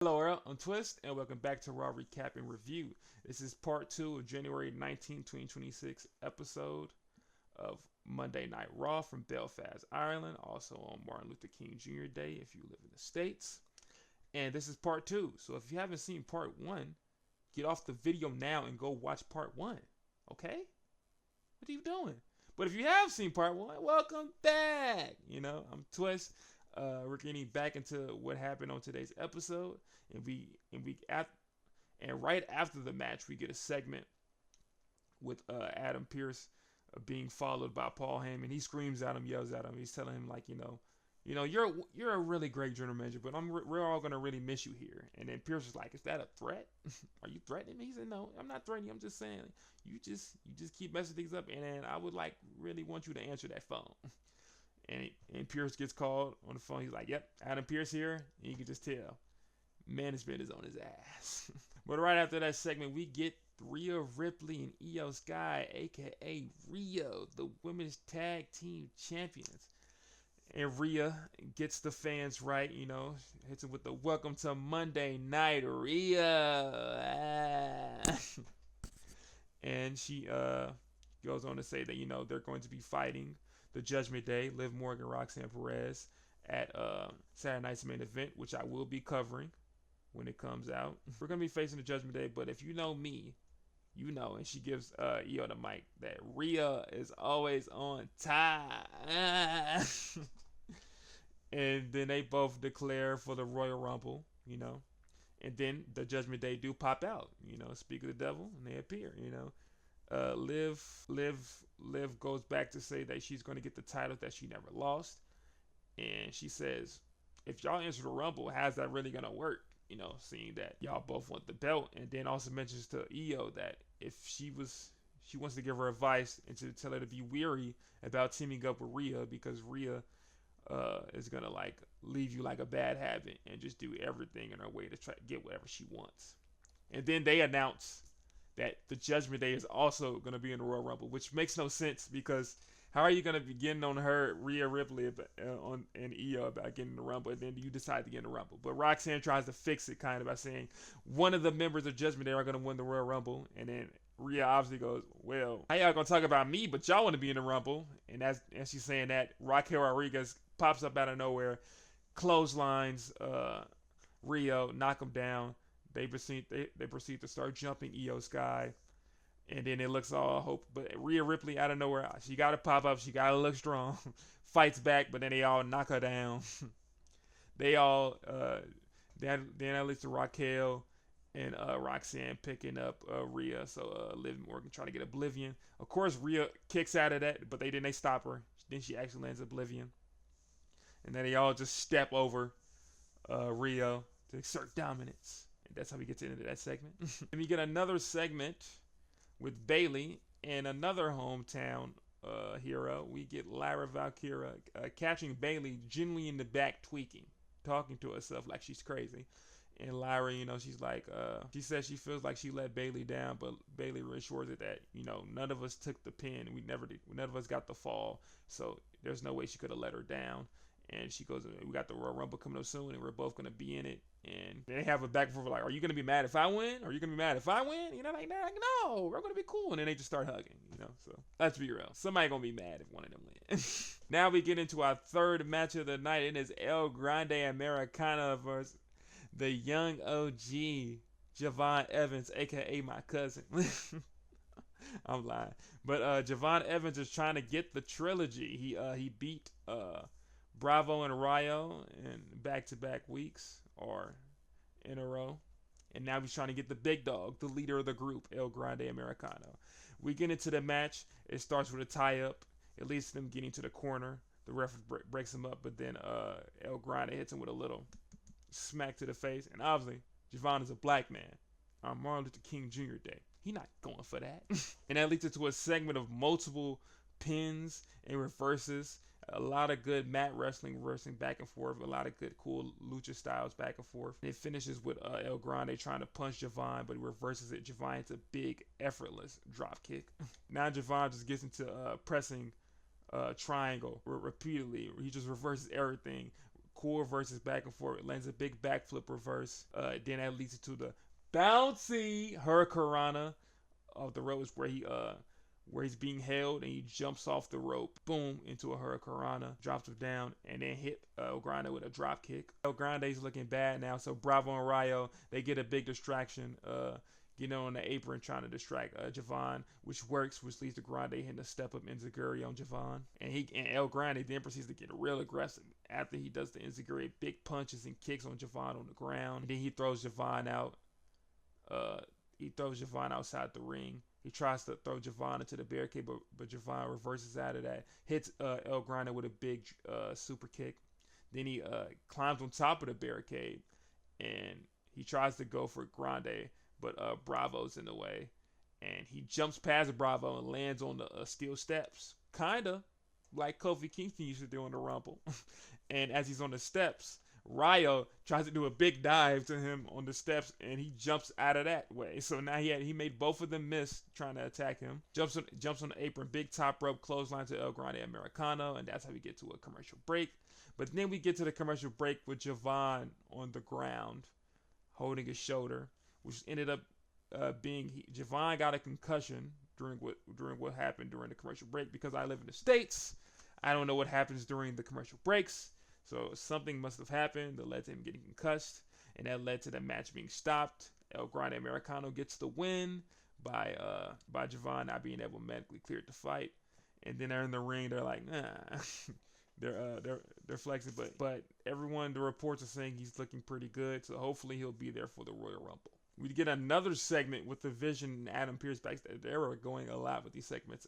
Hello world, I'm Twist, and welcome back to Raw Recap and Review. This is part 2 of January 19, 2026 episode of Monday Night Raw from Belfast, Ireland, also on Martin Luther King Jr. Day if you live in the States. And this is part 2, so if you haven't seen part 1, get off the video now and go watch part 1, okay? What are you doing? But if you have seen part 1, welcome back! I'm Twist. We're getting back into what happened on today's episode, and right after the match, we get a segment with Adam Pearce being followed by Paul Heyman. He screams at him, yells at him. He's telling him like, you're a really great general manager, but we're all gonna really miss you here. And then Pierce was like, "Is that a threat? Are you threatening me?" He said, "No, I'm not threatening you. I'm just saying you just keep messing things up, and then I would like really want you to answer that phone." And Pierce gets called on the phone. He's like, "Yep, Adam Pearce here." And you can just tell management is on his ass. But right after that segment, we get Rhea Ripley and Io Sky, aka Rio, the women's tag team champions. And Rhea gets the fans right, hits him with the "Welcome to Monday Night, Rhea." And she goes on to say that, they're going to be fighting the Judgment Day, Liv Morgan, Roxanne Perez, at Saturday night's main event, which I will be covering when it comes out. We're going to be facing the Judgment Day, but if you know me, you know, and she gives Io the mic, that Rhea is always on time. And then they both declare for the Royal Rumble, and then the Judgment Day do pop out, speak of the devil, and they appear, Liv goes back to say that she's going to get the title that she never lost, and she says, "If y'all enter the Rumble, how's that really going to work?" Seeing that y'all both want the belt, and then also mentions to Io that if she wants to give her advice and to tell her to be weary about teaming up with Rhea, because Rhea is gonna like leave you like a bad habit and just do everything in her way to try to get whatever she wants. And then they announce that the Judgment Day is also gonna be in the Royal Rumble, which makes no sense because how are you gonna be getting on her, Rhea Ripley, and Io about getting in the Rumble, and then you decide to get in the Rumble? But Roxanne tries to fix it kind of by saying one of the members of Judgment Day are gonna win the Royal Rumble, and then Rhea obviously goes, "Well, how y'all gonna talk about me, but y'all want to be in the Rumble?" And she's saying that, Raquel Rodriguez pops up out of nowhere, clotheslines Rio, knock him down. They proceed to start jumping Io Sky, and then it looks all hope. But Rhea Ripley out of nowhere, she got to pop up. She got to look strong. Fights back, but then they all knock her down. They all then that leads to Raquel and Roxanne picking up Rhea. So Liv Morgan trying to get Oblivion. Of course, Rhea kicks out of that, but they stop her. Then she actually lands Oblivion. And then they all just step over Rio to exert dominance. And that's how we get into that segment. And we get another segment with Bayley and another hometown hero. We get Lyra Valkyria catching Bayley genuinely in the back tweaking, talking to herself like she's crazy. And Lyra, she's like, she says she feels like she let Bayley down, but Bayley reassures her that, none of us took the pin. None of us got the fall. So there's no way she could have let her down. And she goes, "We got the Royal Rumble coming up soon, and we're both going to be in it." And they have a back and forth like, "Are you going to be mad if I win? Are you going to be mad if I win?" Like, "No, we're going to be cool." And then they just start hugging, So let's be real. Somebody going to be mad if one of them wins. Now we get into our third match of the night. It is El Grande Americana versus the young OG, Javon Evans, a.k.a. my cousin. I'm lying. But Javon Evans is trying to get the trilogy. He beat Bravo and Rayo in back-to-back weeks or in a row. And now he's trying to get the big dog, the leader of the group, El Grande Americano. We get into the match. It starts with a tie-up. It leads to them getting to the corner. The ref breaks him up, but then El Grande hits him with a little smack to the face. And obviously, Javon is a black man on Martin Luther King Jr. Day. He's not going for that. And that leads into a segment of multiple pins and reverses. A lot of good mat wrestling, reversing back and forth. A lot of good, cool lucha styles back and forth. It finishes with El Grande trying to punch Javon, but he reverses it. Javon hits a big, effortless drop kick. Now Javon just gets into pressing triangle repeatedly. He just reverses everything. core versus back and forth. Lands a big backflip reverse. Then that leads to the bouncy hurricanrana of the ropes where he's being held and he jumps off the rope, boom, into a hurricanrana, drops him down, and then hit El Grande with a drop kick. El Grande's looking bad now, so Bravo and Rayo, they get a big distraction, on the apron trying to distract Javon, which works, which leads to Grande hitting a step up enziguri on Javon. And El Grande then proceeds to get real aggressive after he does the enziguri, big punches and kicks on Javon on the ground. And then he throws Javon out. He throws Javon outside the ring. He tries to throw Javon into the barricade, but Javon reverses out of that. Hits El Grande with a big super kick. Then he climbs on top of the barricade, and he tries to go for Grande, but Bravo's in the way. And he jumps past Bravo and lands on the steel steps. Kinda like Kofi Kingston used to do in the Rumble. And as he's on the steps, Rayo tries to do a big dive to him on the steps, and he jumps out of that way. So now he made both of them miss trying to attack him. Jumps on the apron, big top rope clothesline to El Grande Americano, and that's how we get to a commercial break. But then we get to the commercial break with Javon on the ground, holding his shoulder, which ended up being Javon got a concussion during what happened during the commercial break. Because I live in the States, I don't know what happens during the commercial breaks. So something must have happened that led to him getting concussed, and that led to the match being stopped. El Grande Americano gets the win by Javon not being able to medically clear to fight. And then they're in the ring. They're like, nah, they're flexing, but everyone, the reports are saying he's looking pretty good. So hopefully he'll be there for the Royal Rumble. We get another segment with the Vision and Adam Pearce backstage. They were going a lot with these segments.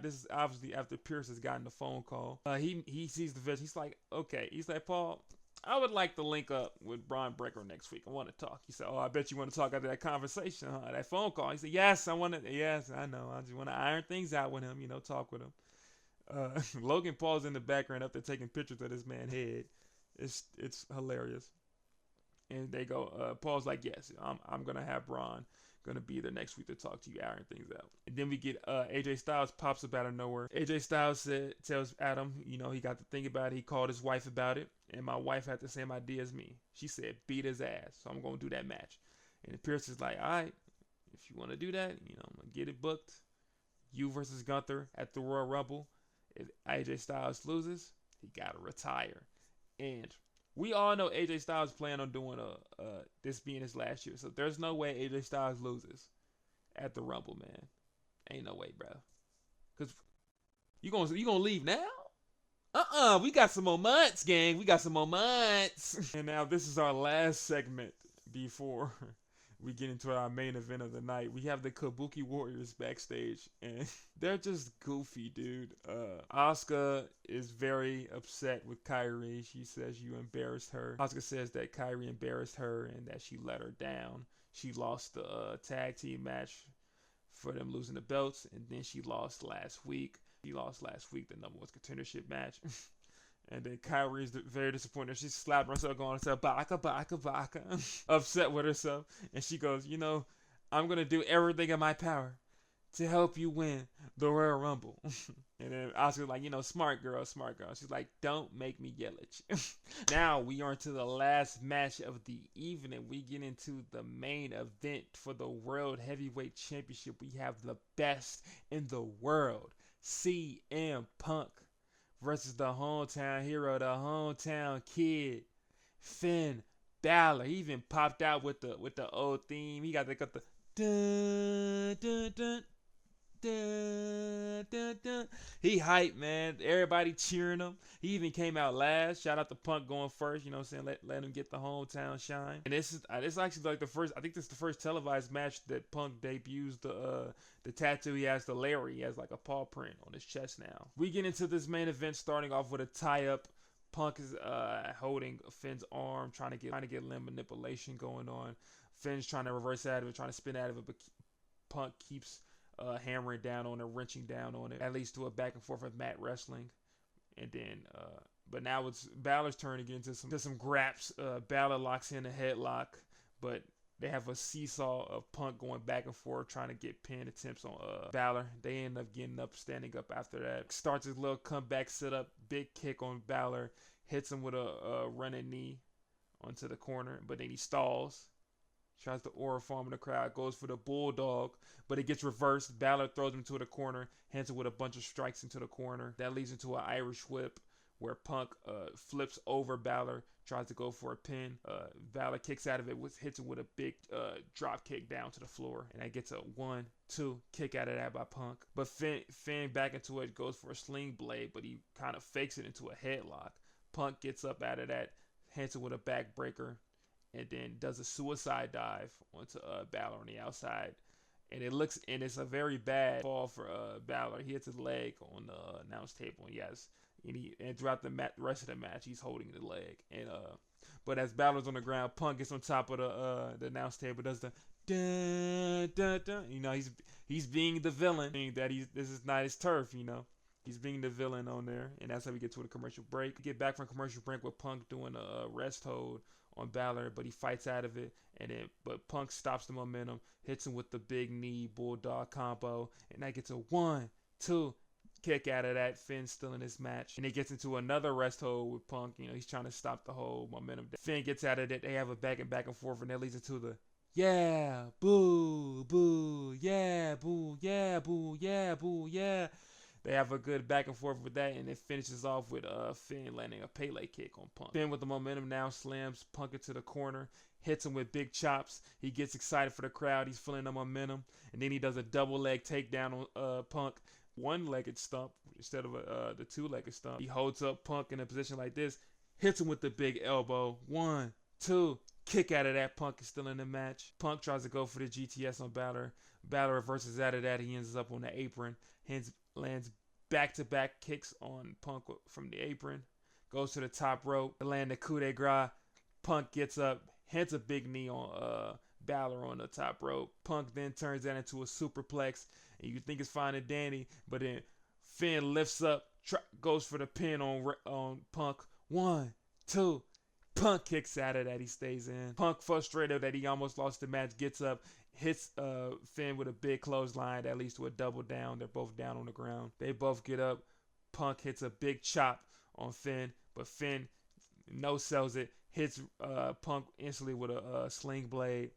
This is obviously after Pearce has gotten the phone call. He sees the Vision. He's like, okay. He's like, Paul, I would like to link up with Braun Breaker next week. I want to talk. He said, oh, I bet you want to talk after that conversation, huh? That phone call. He said, yes, I want to. Yes, I know. I just want to iron things out with him, talk with him. Logan Paul's in the background up there taking pictures of this man's head. It's hilarious. And they go, Paul's like, yes, I'm going to have Braun going to be there next week to talk to you, iron things out. And then we get AJ Styles pops up out of nowhere. AJ Styles tells Adam, he got to think about it. He called his wife about it. And my wife had the same idea as me. She said, beat his ass. So I'm going to do that match. And Pierce is like, all right, if you want to do that, I'm going to get it booked. You versus Gunther at the Royal Rumble. If AJ Styles loses, he got to retire. And we all know AJ Styles plan on doing this being his last year. So there's no way AJ Styles loses at the Rumble, man. Ain't no way, bro. Cause you gonna leave now? We got some more months, gang. We got some more months. And now this is our last segment before we get into our main event of the night. We have the Kabuki Warriors backstage, and they're just goofy, dude. Asuka is very upset with Kairi. She says you embarrassed her. Asuka says that Kairi embarrassed her and that she let her down. She lost the tag team match for them losing the belts, and then she lost last week. She lost last week the number one contendership match. And then Kyrie is very disappointed. She's slapping herself, going to baka, baka, baka, upset with herself. And she goes, I'm going to do everything in my power to help you win the Royal Rumble. And then Asuka's like, smart girl, smart girl. She's like, don't make me yell at you. Now we are into the last match of the evening. We get into the main event for the World Heavyweight Championship. We have the best in the world, CM Punk, versus the hometown hero, the hometown kid, Finn Balor. He even popped out with the old theme. He got the dun dun dun dun dun dun. He hyped, man. Everybody cheering him. He even came out last. Shout out to Punk going first. You know what I'm saying? Let him get the hometown shine. And this is actually like the first. I think this is the first televised match that Punk debuts the tattoo. He has the Larry. He has like a paw print on his chest now. We get into this main event starting off with a tie-up. Punk is holding Finn's arm, trying to get limb manipulation going on. Finn's trying to reverse out of it, trying to spin out of it, but Punk keeps hammering down on it, wrenching down on it. That leads to a back and forth of mat wrestling. And then, but now it's Balor's turn to get into some graps. Balor locks in a headlock, but they have a seesaw of Punk going back and forth, trying to get pin attempts on Balor. They end up getting up, standing up after that. Starts his little comeback setup, big kick on Balor. hits him with a running knee onto the corner, but then he stalls. Tries to aura farm in the crowd, goes for the bulldog, but it gets reversed. Balor throws him to the corner, hits him with a bunch of strikes into the corner. That leads into an Irish whip where Punk flips over Balor, tries to go for a pin. Balor kicks out of it, hits him with a big drop kick down to the floor, and that gets a 1-2 kick out of that by Punk. But Finn back into it, goes for a sling blade, but he kind of fakes it into a headlock. Punk gets up out of that, hits him with a backbreaker, and then does a suicide dive onto Balor on the outside. And it's a very bad fall for Balor. He hits his leg on the announce table, and yes, and throughout the rest of the match, he's holding the leg. And but as Balor's on the ground, Punk gets on top of the announce table, does the dun dun dun. You know, he's being the villain, meaning that this is not his turf. You know, he's being the villain on there, and that's how we get to the commercial break. We get back from commercial break with Punk doing a rest hold on Balor, but he fights out of it, but Punk stops the momentum, hits him with the big knee bulldog combo, and that gets a 1-2 kick out of that. Finn's still in this match, and he gets into another rest hold with Punk. You know, he's trying to stop the whole momentum. Finn gets out of it. They have a back and forth, and that leads into the yeah, boo, boo, yeah, boo, yeah, boo, yeah, boo, yeah. They have a good back and forth with that, and it finishes off with Finn landing a Pele kick on Punk. Finn with the momentum now slams Punk into the corner, hits him with big chops. He gets excited for the crowd. He's feeling the momentum, and then he does a double leg takedown on Punk, one-legged stump instead of the two-legged stump. He holds up Punk in a position like this, hits him with the big elbow. 1-2. Kick out of that. Punk is still in the match. Punk tries to go for the GTS on Balor. Balor reverses out of that. He ends up on the apron. Lands back-to-back kicks on Punk from the apron. Goes to the top rope. Land the coup de grace. Punk gets up. Hits a big knee on Balor on the top rope. Punk then turns that into a superplex. And you think it's fine and dandy. But then Finn lifts up. Goes for the pin on Punk. 1-2. Punk kicks out of that. He stays in. Punk, frustrated that he almost lost the match, gets up, hits Finn with a big clothesline that leads to a double down. They're both down on the ground. They both get up. Punk hits a big chop on Finn, but Finn no-sells it. Hits Punk instantly with a sling blade.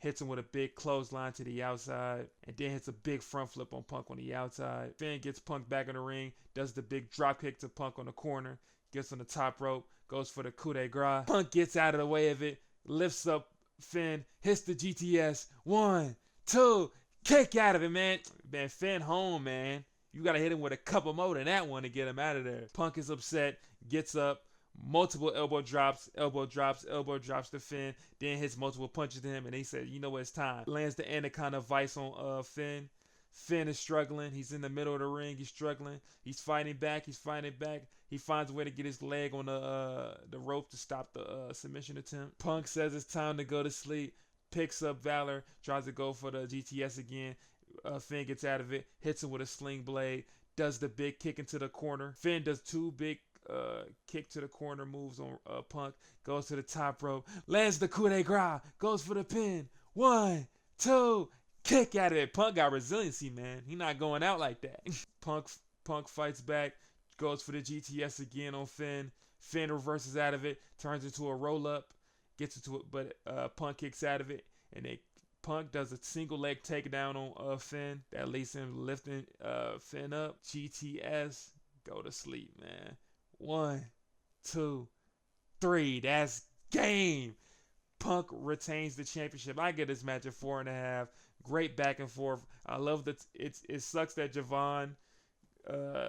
Hits him with a big clothesline to the outside, and then hits a big front flip on Punk on the outside. Finn gets Punk back in the ring, does the big drop kick to Punk on the corner, gets on the top rope, goes for the coup de grace. Punk gets out of the way of it, lifts up Finn, hits the GTS. 1-2, kick out of it, man. Man, Finn home, man. You got to hit him with a couple more than that one to get him out of there. Punk is upset, gets up, multiple elbow drops to Finn, then hits multiple punches to him, and he said, you know what, it's time. Lands the Anaconda Vice on Finn. Finn is struggling. He's in the middle of the ring. He's struggling. He's fighting back. He finds a way to get his leg on the rope to stop the submission attempt. Punk says it's time to go to sleep. Picks up Balor. Tries to go for the GTS again. Finn gets out of it. Hits him with a sling blade. Does the big kick into the corner. Finn does two big kick to the corner moves on Punk. Goes to the top rope. Lands the coup de grace. Goes for the pin. 1-2. Kick out of it. Punk got resiliency, man. He not going out like that. Punk fights back. Goes for the GTS again on Finn. Finn reverses out of it. Turns into a roll-up. Gets into it, but Punk kicks out of it. And Punk does a single leg takedown on Finn. That leads him lifting Finn up. GTS. Go to sleep, man. 1, 2, 3. That's game. Punk retains the championship. I get this match at 4.5. Great back and forth. I love that. It sucks that Javon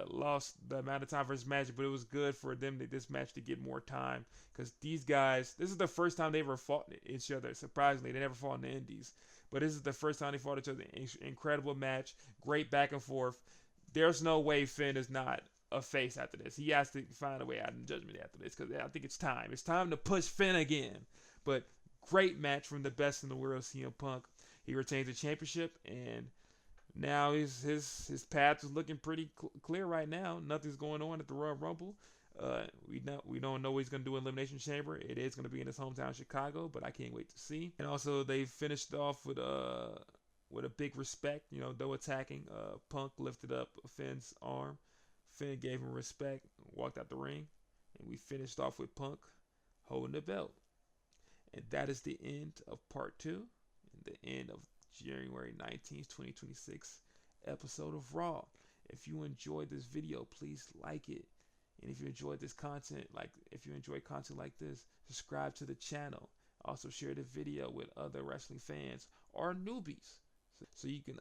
lost the amount of time for his match, but it was good for them this match to get more time, because these guys, this is the first time they ever fought each other. Surprisingly, they never fought in the Indies, but this is the first time they fought each other. Incredible match. Great back and forth. There's no way Finn is not a face after this. He has to find a way out in Judgment after this, because I think it's time. It's time to push Finn again. But great match from the best in the world, CM Punk. He retains the championship, and now his path is looking pretty clear right now. Nothing's going on at the Royal Rumble. We don't know what he's going to do in Elimination Chamber. It is going to be in his hometown, Chicago, but I can't wait to see. And also, they finished off with a big respect. You know, though attacking, Punk lifted up Finn's arm. Finn gave him respect, walked out the ring. And we finished off with Punk holding the belt. And that is the end of part 2 and the end of January 19th, 2026 episode of Raw. If you enjoyed this video, please like it. And if you enjoyed this content, if you enjoy content like this, subscribe to the channel. Also share the video with other wrestling fans or newbies, so you can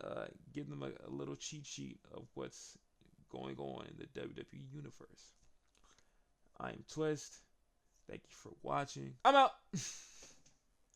give them a little cheat sheet of what's going on in the WWE universe. I am Twist. Thank you for watching. I'm out.